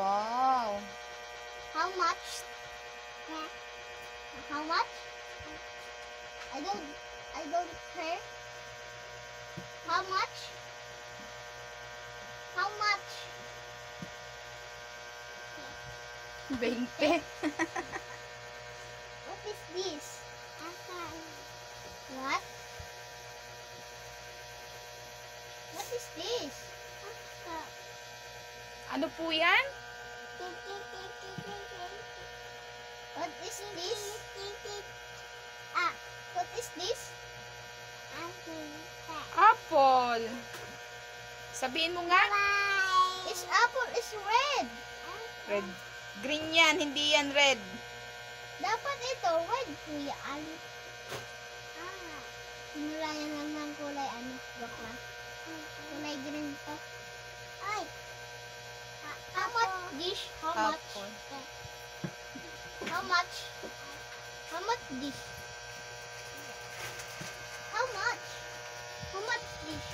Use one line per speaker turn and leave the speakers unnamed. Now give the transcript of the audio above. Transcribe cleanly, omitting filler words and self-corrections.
Wow.
How much? Yeah. How much? I don't care. How much? How much?
20.
What is this? What? What is this?
Ano po yan?
What is this? What is this?
Apple. Sabihin mo nga.
Is apple is red.
Red. Green yan, hindi yan red.
Dapat ito red, Kuya Ali. Sinulayan lang ng kulay ano, bakla. Kulay green to. Ay. How much dish? How much?
Apple.
How much? How much dish? How much? How much dish?